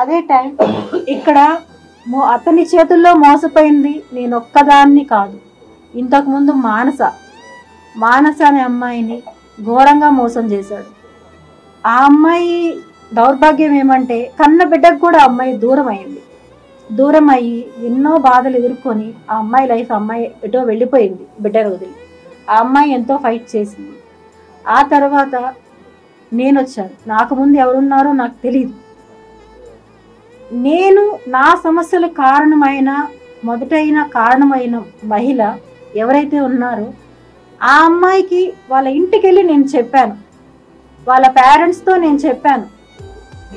అదే టైం ఇక్కడ అతని చేతుల్లో మోసపోయింది నేను ఒక్కదాన్ని కాదు. ఇంతకుముందు మానస అనే అమ్మాయిని ఘోరంగా మోసం చేశాడు. ఆ అమ్మాయి దౌర్భాగ్యం ఏమంటే కన్న బిడ్డకు కూడా అమ్మాయి దూరం అయ్యి ఎన్నో బాధలు ఎదుర్కొని ఆ అమ్మాయి లైఫ్ అమ్మాయి ఎటో వెళ్ళిపోయింది బిడ్డను వదిలి. ఆ అమ్మాయి ఎంతో ఫైట్ చేసింది. ఆ తర్వాత నేను వచ్చాను. నాకు ముందు ఎవరున్నారో నాకు తెలియదు. నేను నా సమస్యలు మొదటైన కారణమైన మహిళ ఎవరైతే ఉన్నారో ఆ అమ్మాయికి వాళ్ళ ఇంటికి వెళ్ళి నేను చెప్పాను. వాళ్ళ పేరెంట్స్తో నేను చెప్పాను,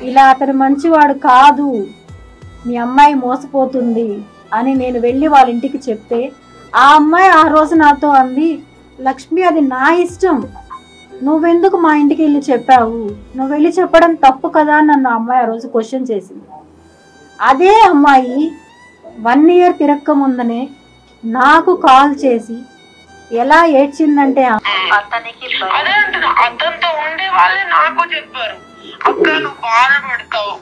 ఇలా అతను మంచివాడు కాదు, మీ అమ్మాయి మోసపోతుంది అని నేను వెళ్ళి వాళ్ళ ఇంటికి చెప్తే ఆ అమ్మాయి ఆ రోజు నాతో అంది, లక్ష్మి అది నా ఇష్టం, నువ్వెందుకు మా ఇంటికి వెళ్ళి చెప్పావు, నువ్వు వెళ్ళి చెప్పడం తప్పు కదా అని నన్ను ఆ అమ్మాయి ఆ రోజు క్వశ్చన్ చేసింది. అదే అమ్మాయి 1 year తిరక్క ముందనే నాకు కాల్ చేసి ఎలా ఏడ్చిందంటే అతనితో ఉండే వాళ్ళే నాకు చెప్పారు, అక్క నువ్వు బాధపడతావు,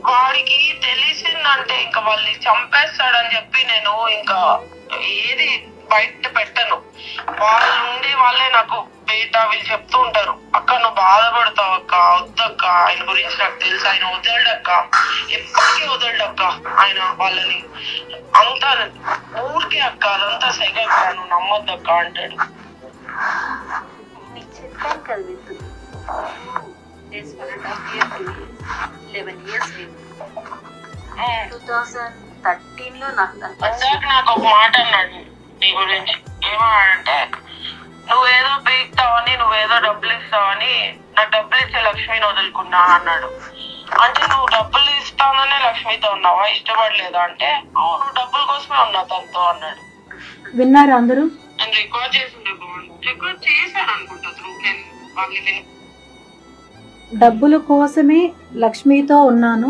వాడికి తెలిసిందంటే ఇంకా వాళ్ళని చంపేస్తాడని చెప్పి నేను ఇంకా ఏది బయట పెట్టను. వాళ్ళు ఉండే వాళ్ళే నాకు వీళ్ళు చెప్తూ ఉంటారు, అక్క నువ్వు బాధపడతావు అక్క, వద్దక్క, ఆయన గురించి నాకు తెలుసు, ఆయన వదలడక్క, ఎప్పటికీ వదలడక్క ఆయన వాళ్ళని, అంతా ఊరికే అక్క, అదంతా సెగక్క, నువ్వు నమ్మొద్దక్క అంటాడు. నాకు ఒక మాట అన్నాడు నీ గురించి, ఏమన్నాడంటే నువ్వేదో పీక్తావని, నువ్వేదో డబ్బులు ఇస్తావని, నాకు డబ్బులు ఇచ్చే లక్ష్మిని వదులుకున్నా అన్నాడు. అంటే నువ్వు డబ్బులు ఇస్తాననే లక్ష్మితో ఉన్నావా, ఇష్టపడలేదా అంటే అవును డబ్బుల కోసమే ఉన్నా తనతో అన్నాడు. విన్నారు అందరూ? నేను రికార్డ్ చేశాను అనుకుంటా. డబ్బుల కోసమే లక్ష్మితో ఉన్నాను,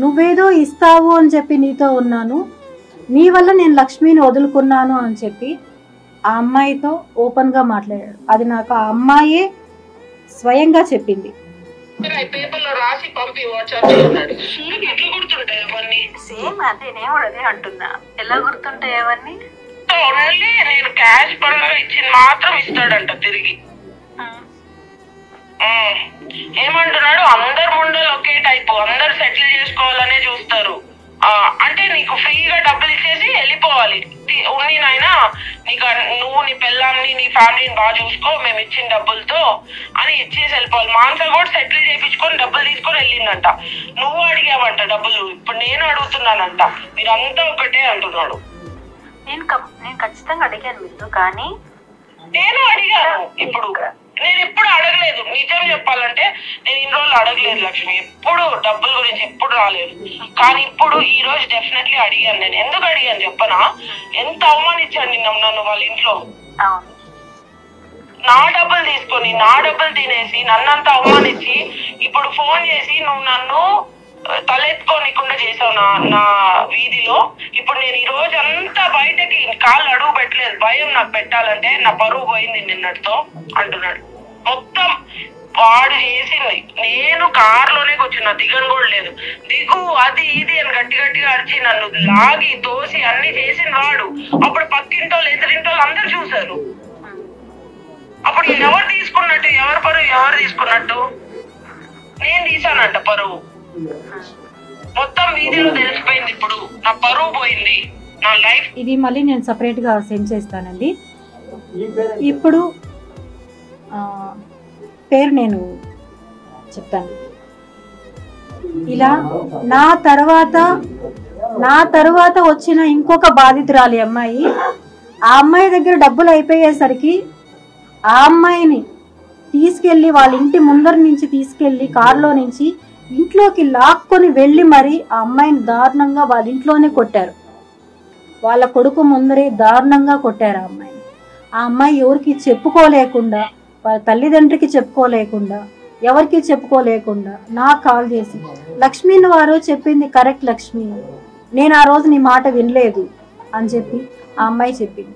నువ్వేదో ఇస్తావు అని చెప్పి నీతో ఉన్నాను, నీ వల్ల నేను లక్ష్మిని వదులుకున్నాను అని చెప్పి ఆ అమ్మాయితో ఓపెన్గా మాట్లాడాడు. అది నాకు ఆ అమ్మాయే స్వయంగా చెప్పింది. పేపర్లో రాసి పంపి వాట్సాప్ అన్నాడు. ఎట్లా గుర్తుంటాయి అవన్నీ? సేమ్ అదే నేను అదే అంటున్నా, ఎలా గుర్తుంటాయి అవన్నీ? ఓన్లీ నేను క్యాష్ పరంగా ఇచ్చింది మాత్రం ఇస్తాడంట తిరిగి. ఏమంటున్నాడు, అందరు ముండలు ఒకే టైపు, అందరు సెటిల్ చేసుకోవాలనే చూస్తారు, అంటే నీకు ఫ్రీగా డబ్బులు ఇచ్చేసి వెళ్ళిపోవాలి, ఉన్ని నాయనా నీకు నువ్వు నీ పిల్లల్ని నీ ఫ్యామిలీని బాగా చూసుకో మేము ఇచ్చిన డబ్బులతో అని ఇచ్చేసి వెళ్ళిపోవాలి. మానస కూడా సెటిల్ చేయించుకొని డబ్బులు తీసుకొని వెళ్ళిందంట. నువ్వు అడిగావంట డబ్బులు, ఇప్పుడు నేను అడుగుతున్నానంట, మీరంతా ఒకటే అంటున్నాడు. నేను ఖచ్చితంగా అడిగాను మీరు, కానీ నేను అడిగాను. నేను ఎప్పుడు అడగలేదు, నిజం చెప్పాలంటే నేను ఇన్ని రోజులు అడగలేదు లక్ష్మి, ఎప్పుడు డబ్బుల గురించి ఎప్పుడు రాలేదు. కానీ ఇప్పుడు ఈ రోజు డెఫినెట్లీ అడిగాను. నేను ఎందుకు అడిగాను చెప్పనా, ఎంత అవమానించాను నన్ను వాళ్ళ ఇంట్లో. నా డబ్బులు తీసుకొని నా డబ్బులు తినేసి నన్నంతా అవమానించి ఇప్పుడు ఫోన్ చేసి నువ్వు నన్ను తలెత్తుకోనికుండా చేసావు నా వీధిలో. ఇప్పుడు నేను ఈ రోజు అంతా బయటకి కాళ్ళు అడుగు పెట్టలేదు, భయం నాకు పెట్టాలంటే, నా పరువు పోయింది నిన్నటితో అంటున్నాడు. మొత్తం వాడు చేసింది, నేను కారులోనే కూర్చున్నా, దిగను కూడా లేదు, దిగు అది ఇది అని గట్టిగా అరిచి నన్ను లాగి తోసి అన్ని చేసింది వాడు. అప్పుడు పక్కింటోళ్ళు ఎదురింటోళ్ళు అందరు చూసారు. అప్పుడు ఎవరు తీసుకున్నట్టు, ఎవరు పరువు ఎవరు తీసుకున్నట్టు? నేను తీసానంట పరువు, మొత్తం వీధిలో తెలిసిపోయింది. ఇప్పుడు నా పరువు పోయింది, నా లైఫ్. ఇది మళ్ళీ నేను సపరేట్గా సెండ్ చేస్తానండి. ఇప్పుడు పేరు నేను చెప్తాను. ఇలా నా తర్వాత వచ్చిన ఇంకొక బాధితురాలి అమ్మాయి, ఆ అమ్మాయి దగ్గర డబ్బులు అయిపోయేసరికి ఆ అమ్మాయిని తీసుకెళ్ళి వాళ్ళ ఇంటి ముందర నుంచి తీసుకెళ్ళి కారులో నుంచి ఇంట్లోకి లాక్కొని వెళ్ళి మరి ఆ అమ్మాయిని దారుణంగా వాళ్ళ ఇంట్లోనే కొట్టారు. వాళ్ళ కొడుకు ముందరే దారుణంగా కొట్టారు ఆ అమ్మాయిని. ఆ అమ్మాయి ఎవరికి చెప్పుకోలేకుండా, వాళ్ళ తల్లిదండ్రికి చెప్పుకోలేకుండా, ఎవరికి చెప్పుకోలేకుండా నాకు కాల్ చేసి, లక్ష్మి నువ్వు ఆ రోజు చెప్పింది కరెక్ట్ లక్ష్మి, నేను ఆ రోజు నీ మాట వినలేదు అని చెప్పి ఆ అమ్మాయి చెప్పింది.